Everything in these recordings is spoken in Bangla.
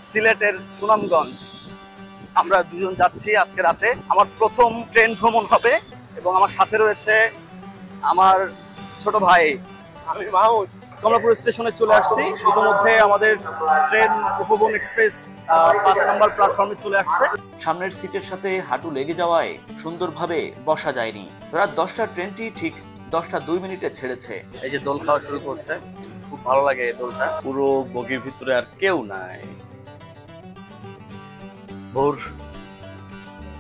সিলেটের সুনামগঞ্জ। আমরা দুজন যাচ্ছি আজকে রাতে। আমার প্রথম ট্রেন ভ্রমণ হবে এবং আমার সাথে রয়েছে আমার ছোট ভাই। আমি মাহমুদ। কমলাপুর স্টেশনে চলে আসছি। ইতিমধ্যে আমাদের ট্রেন উপবন এক্সপ্রেস ৫ নম্বর প্ল্যাটফর্মে চলে আসছে। সামনের সিটের সাথে হাঁটু লেগে যাওয়ায় সুন্দরভাবে বসা যায়নি। রাত 10টার ট্রেনটি ঠিক 10:02 ছেড়েছে। এই যে দোল খাওয়া শুরু করছে, খুব ভালো লাগে এই দোলটা। পুরো বগির ভিতরে আর কেউ নাই। ভোর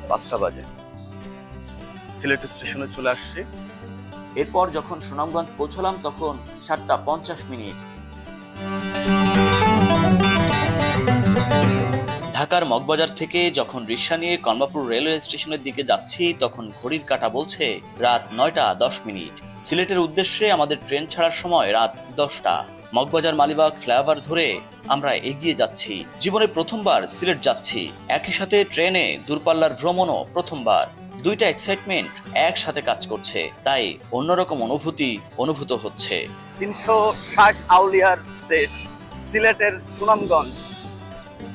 ৫টা বাজে সিলেট স্টেশনে চলে আসছি। এরপর যখন সুনামগঞ্জ পৌঁছলাম তখন 7:50। ঢাকার মগবাজার থেকে যখন রিক্সা নিয়ে কমলাপুর রেলওয়ে স্টেশনের দিকে যাচ্ছি তখন ঘড়ির কাঁটা বলছে রাত 9:10। সিলেটের উদ্দেশ্যে আমাদের ট্রেন ছাড়ার সময় রাত 10টা। মগবাজার মালিবাগ ফ্লাইওভার ধরে আমরা এগিয়ে যাচ্ছি। জীবনে প্রথমবার সিলেট যাচ্ছি, একই সাথে ট্রেনে দূরপাল্লার ভ্রমণও প্রথমবার। দুইটা এক্সাইটমেন্ট একসাথে কাজ করছে, তাই অন্যরকম অনুভূতি অনুভূত হচ্ছে। ৩৬০ আউলিয়ার দেশ সিলেটের সুনামগঞ্জ।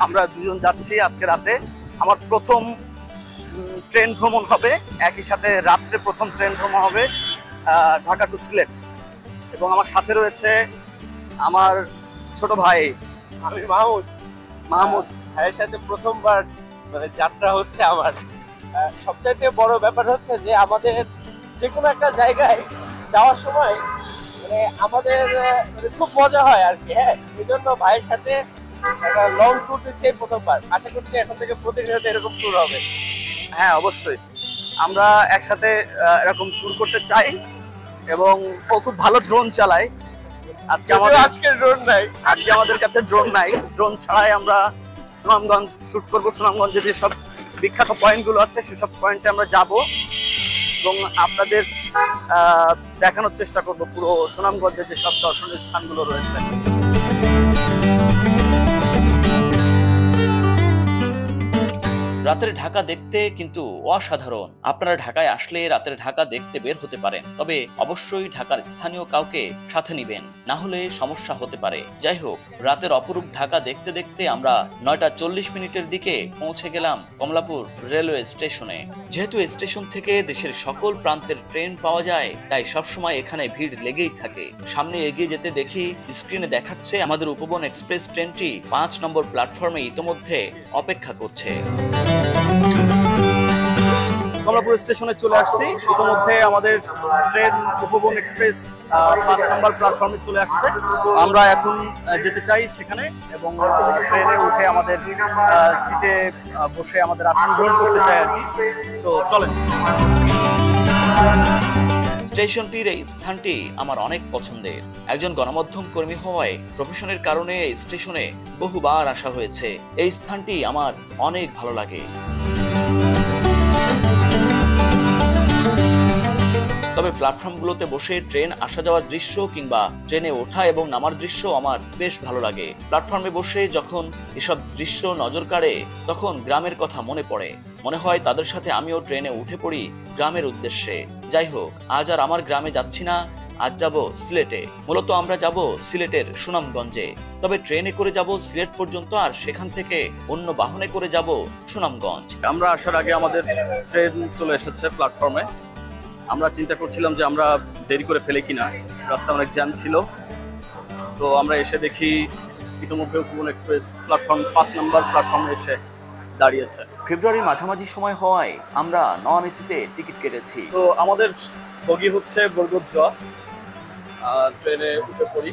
আমরা দুজন যাচ্ছি আজকে রাতে। আমার প্রথম ট্রেন ভ্রমণ হবে, একই সাথে রাত্রে প্রথম ট্রেন ভ্রমণ হবে ঢাকা টু সিলেট। এবং আমার সাথে রয়েছে আমার ছোট ভাই। আমি মাহমুদ। ভাইয়ের সাথে প্রথমবার যাত্রা হচ্ছে আমার। সবচাইতে বড় ব্যাপার হচ্ছে যে আমাদের যে কোনো একটা জায়গায় যাওয়ার সময় আমাদের খুব মজা হয় আর কি। হ্যাঁ, এই জন্য ভাইয়ের সাথে একটা লং ট্যুর দিচ্ছে প্রথমবার। আশা করছি এখন থেকে প্রতিনিয়ত এরকম ট্যুর হবে। হ্যাঁ, অবশ্যই আমরা একসাথে এরকম ট্যুর করতে চাই। এবং ও খুব ভালো ড্রোন চালায়। আজকে আমাদের কাছে ড্রোন নাই। ড্রোন ছাড়াই আমরা সুনামগঞ্জ শুট করব। সুনামগঞ্জে যে সব বিখ্যাত পয়েন্টগুলো আছে সেসব পয়েন্টে আমরা যাব এবং আপনাদের দেখানোর চেষ্টা করব পুরো সুনামগঞ্জে যেসব দর্শনীয় স্থানগুলো রয়েছে। রাতের ঢাকা দেখতে কিন্তু অসাধারণ। আপনারা ঢাকায় আসলে রাতের ঢাকা দেখতে বের হতে পারেন, তবে অবশ্যই ঢাকার স্থানীয় কাউকে সাথে নিবেন, না হলে সমস্যা হতে পারে। যাই হোক, রাতের অপরূপ ঢাকা দেখতে দেখতে আমরা 9:40 দিকে পৌঁছে গেলাম কমলাপুর রেলওয়ে স্টেশনে। যেহেতু স্টেশন থেকে দেশের সকল প্রান্তের ট্রেন পাওয়া যায়, তাই সবসময় এখানে ভিড় লেগেই থাকে। সামনে এগিয়ে যেতে দেখি স্ক্রিনে দেখাচ্ছে আমাদের উপবন এক্সপ্রেস ট্রেনটি 5 নম্বর প্ল্যাটফর্মে ইতোমধ্যে অপেক্ষা করছে। কমলাপুর স্টেশনে চলে আসছি। ইতিমধ্যে আমাদের ট্রেন উপবন এক্সপ্রেস 5 নম্বর প্ল্যাটফর্মে চলে আসছে। আমরা এখন যেতে চাই সেখানে এবং ট্রেনে উঠে আমাদের সিটে বসে আমাদের আসন গ্রহণ করতে চাই আর কি। তো চলেন। স্টেশনটির এই স্থানটি আমার অনেক পছন্দের। একজন গণমাধ্যম কর্মী হওয়ায় প্রফেশনের কারণে এই স্টেশনে বহুবার আসা হয়েছে। এই স্থানটি আমার অনেক ভালো লাগে। তবে প্ল্যাটফর্মগুলোতে বসে ট্রেন আসা যাওয়ার দৃশ্য কিংবা ট্রেনে ওঠা এবং নামার দৃশ্য আমার বেশ ভালো লাগে। প্ল্যাটফর্মে বসে যখন এসব দৃশ্য নজর কাড়ে তখন গ্রামের কথা মনে পড়ে। মনে হয় তাদের সাথে আমিও ট্রেনে উঠে পড়ি গ্রামের উদ্দেশ্যে। যাই হোক, আজ আর আমার গ্রামে যাচ্ছি না, আজ যাব সিলেটে। মূলত আমরা যাব সিলেটের সুনামগঞ্জে, তবে ট্রেনে করে যাব সিলেট পর্যন্ত, আর সেখান থেকে অন্য বাহনে করে যাব সুনামগঞ্জ। আমরা আসার আগে আমাদের ট্রেন চলে এসেছে প্ল্যাটফর্মে। আমরা চিন্তা করছিলাম যে আমরা দেরি করে ফেলে কিনা, রাস্তা অনেক জ্যাম ছিল। তো আমরা এসে দেখি ইতিমধ্যে উপবন এক্সপ্রেস প্ল্যাটফর্ম 5 নম্বর প্ল্যাটফর্মে এসে দাঁড়িয়েছে। ফেব্রুয়ারির মাঝামাঝি সময় হওয়ায় আমরা নন এসিতে টিকিট কেটেছি। তো আমাদের বগি হচ্ছে বরগত জ। ট্রেনে উঠে পড়ি।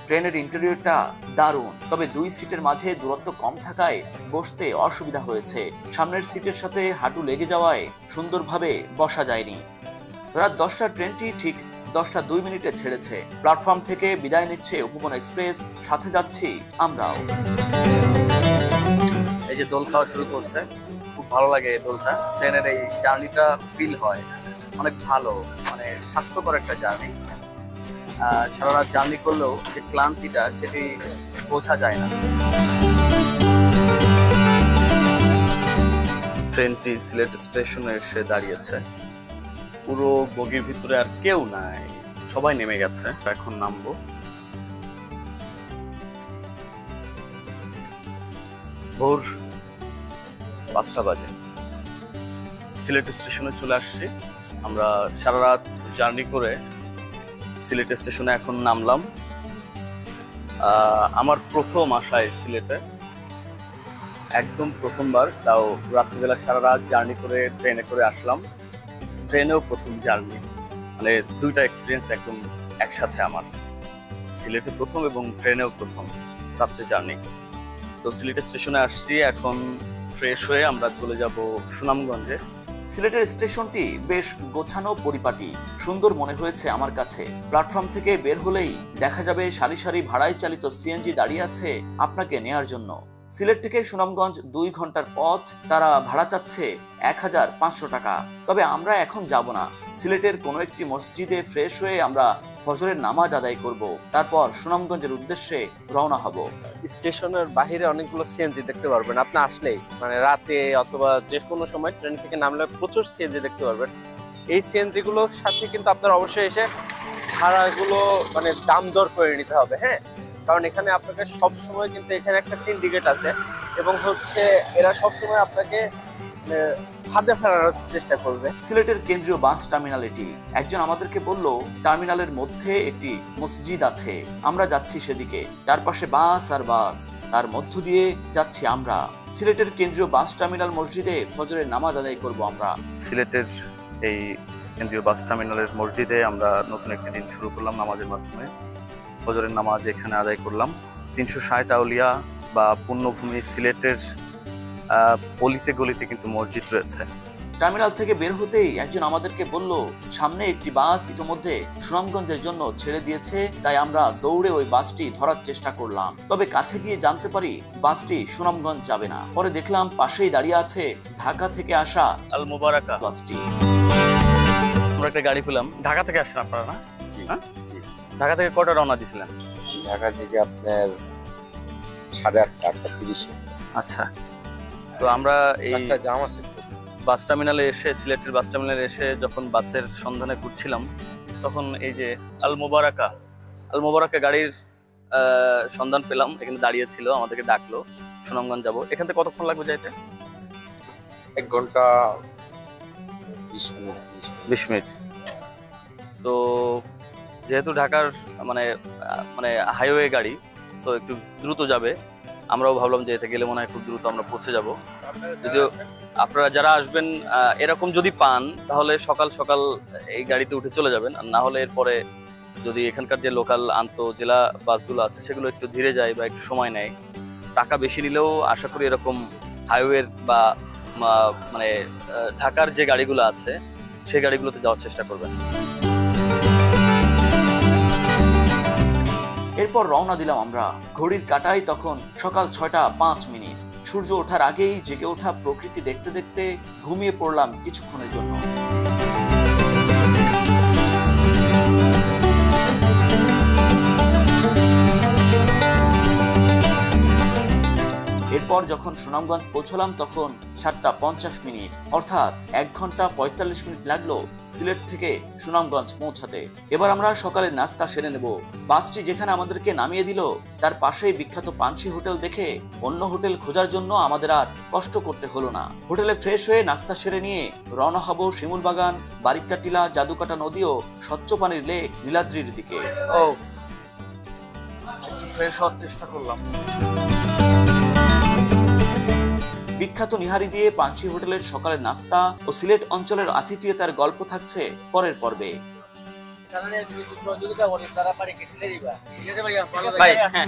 ট্রেনের ইন্টেরিয়রটা দারুণ, তবে 2 সিটের মাঝে দূরত্ব কম থাকায় বসতে অসুবিধা হয়েছে। সামনের সিটের সাথে হাঁটু লেগে যাওয়ায় সুন্দরভাবে বসা যায়নি। রাত 10টার ট্রেনটি ঠিক 10:02 ছেড়েছে। প্ল্যাটফর্ম থেকে বিদায় নিচ্ছে উপবন এক্সপ্রেস, সাথে যাচ্ছি আমরাও। এই যে দোল খাওয়া শুরু করছে, খুব ভালো লাগে এই দোলটা। ট্রেনের এই জার্নিটা ফিল হয় অনেক ভালো, মানে স্বাস্থ্যকর একটা জার্নি। সারা রাত জার্নি করলেও যে ক্লান্তিটা সেটি বোঝা যায় না। ট্রেনটি সিলেট স্টেশনে এসে দাঁড়িয়েছে। পুরো বগির ভিতরে আর কেউ নাই, সবাই নেমে গেছে। এখন নামবো। ভোর 5টা বাজে সিলেট স্টেশনে চলে আসছি। আমরা সারা রাত জার্নি করে সিলেট স্টেশনে এখন নামলাম। আমার প্রথম আসায় সিলেটে, একদম প্রথমবার, তাও রাত্রিবেলা সারা রাত জার্নি করে ট্রেনে করে আসলাম। ট্রেনেও প্রথম জার্নি, মানে দুইটা এক্সপিরিয়েন্স একদম একসাথে আমার, সিলেটে প্রথম এবং ট্রেনেও প্রথম রাত্রে জার্নি। তো সিলেট স্টেশনে আসছি, এখন ফ্রেশ হয়ে আমরা চলে যাব সুনামগঞ্জে। সিলেটের স্টেশনটি বেশ গোছানো পরিপাটি, সুন্দর মনে হয়েছে আমার কাছে। প্ল্যাটফর্ম থেকে বের হলেই দেখা যাবে সারি সারি ভাড়ায় চালিত সিএনজি দাঁড়িয়ে আছে আপনাকে নেয়ার জন্য। সিলেট থেকে সুনামগঞ্জ 2 ঘন্টার পথ, তারা ভাড়া চাচ্ছে 1500 টাকা। তবে আমরা এখন যাব না, সিলেটের কোনো একটি মসজিদে ফ্রেশ হয়ে আমরা ফজরের নামাজ আদায় করব, তারপর সুনামগঞ্জের উদ্দেশ্যে রওনা হব। স্টেশনের বাইরে অনেকগুলো সিএনজি দেখতে পারবেন আপনি আসলেই, মানে রাতে অথবা যে কোনো সময় ট্রেন থেকে নামলে প্রচুর সিএনজি দেখতে পারবেন। এই সিএনজি গুলোর সাথে কিন্তু আপনার অবশ্যই এসে ভাড়াগুলো মানে দাম দর করে নিতে হবে, হ্যাঁ, কারণ এখানে আপনাকে সব সময় কিন্তু এখানে একটা সিন্ডিকেট আছে এবং হচ্ছে এরা সব সময় আপনাকে হাতে ফেরানোর চেষ্টা করবে। সিলেটের কেন্দ্রীয় বাস টার্মিনাল এটি। একজন আমাদেরকে বলল টার্মিনালের মধ্যে একটি মসজিদ আছে, আমরা যাচ্ছি সেদিকে। চারপাশে বাস আর বাস, তার মধ্য দিয়ে যাচ্ছি আমরা। সিলেটের কেন্দ্রীয় বাস টার্মিনাল মসজিদে ফজরের নামাজ আদায় করব আমরা। সিলেটের এই কেন্দ্রীয় বাস টার্মিনালের মসজিদে আমরা নতুন একটি দিন শুরু করলাম নামাজের মাধ্যমে। ফজরের নামাজ এখানে আদায় করলাম। 360 আউলিয়া বা পুণ্যভূমি সিলেটের অলিতে গলিতে কিন্তু মসজিদ রয়েছে। টার্মিনাল থেকে বের হতেই একজন আমাদেরকে বলল সামনে একটি বাস ইতিমধ্যে সুনামগঞ্জের জন্য ছেড়ে দিয়েছে, তাই আমরা দৌড়ে ওই বাসটি ধরার চেষ্টা করলাম। তবে কাছে গিয়ে জানতে পারি বাসটি সুনামগঞ্জ যাবে না। পরে দেখলাম পাশেই দাঁড়িয়ে আছে ঢাকা থেকে আসা আল মুবারাকা বাসটি। আমরা একটা গাড়ি পেলাম। ঢাকা থেকে আসছেন আপনারা না? জি হ্যাঁ? জি। ঢাকা থেকে কটা রওনা দিয়েছিলেন? ঢাকা থেকে আপনার 8:30 আচ্ছা, তো আমরা এই জাম আছে। বাস টার্মিনালে এসে, সিলেটের বাস টার্মিনালে এসে যখন বাসের সন্ধানে ঘুরছিলাম, তখন এই যে আল মোবারকা গাড়ির সন্ধান পেলাম। এখানে দাঁড়িয়ে ছিল, আমাদেরকে ডাকলো সুনামগঞ্জ যাব। এখান থেকে কতক্ষণ লাগবে যাইতে? 1 ঘন্টা 20 মিনিট। তো যেহেতু ঢাকার মানে হাইওয়ে গাড়ি, সো একটু দ্রুত যাবে। আমরাও ভাবলাম যে এতে গেলে মনে হয় খুব দ্রুত আমরা পৌঁছে যাব। যদিও আপনারা যারা আসবেন এরকম যদি পান, তাহলে সকাল সকাল এই গাড়িতে উঠে চলে যাবেন। আর না হলে এরপরে যদি এখানকার যে লোকাল আন্তঃজেলা বাসগুলো আছে সেগুলো একটু ধীরে যায় বা একটু সময় নেয়, টাকা বেশি নিলেও আশা করি এরকম হাইওয়ের বা মানে ঢাকার যে গাড়িগুলো আছে সেই গাড়িগুলোতে যাওয়ার চেষ্টা করবেন। এরপর রওনা দিলাম আমরা। ঘড়ির কাঁটায় তখন সকাল 6:05। সূর্য ওঠার আগেই জেগে ওঠা প্রকৃতি দেখতে দেখতে ঘুমিয়ে পড়লাম কিছুক্ষণের জন্য। এরপর যখন সুনামগঞ্জ পৌঁছলাম তখন 7:50, অর্থাৎ 1 ঘন্টা 45 মিনিট লাগলো সিলেট থেকে সুনামগঞ্জ পৌঁছাতে। এবার আমরা সকালের নাস্তা সেরে নেব। বাসটি যেখানে আমাদেরকে নামিয়ে দিল তার পাশেই বিখ্যাত পানসি হোটেল দেখে অন্য হোটেল খোঁজার জন্য আমাদের আর কষ্ট করতে হলো না। হোটেলে ফ্রেশ হয়ে নাস্তা সেরে নিয়ে রওনা হব শিমুল বাগান, বারিক্কা টিলা, জাদুকাটা নদী ও স্বচ্ছ পানির লেক নীলাদ্রির দিকে। একটু ফ্রেশ হওয়ার চেষ্টা করলাম। বিখ্যাত নিহারি দিয়ে পানসি হোটেলের সকালের নাস্তা ও সিলেট অঞ্চলের আতিথেয়তার গল্প থাকছে পরের পর্বে। ভাই, হ্যাঁ।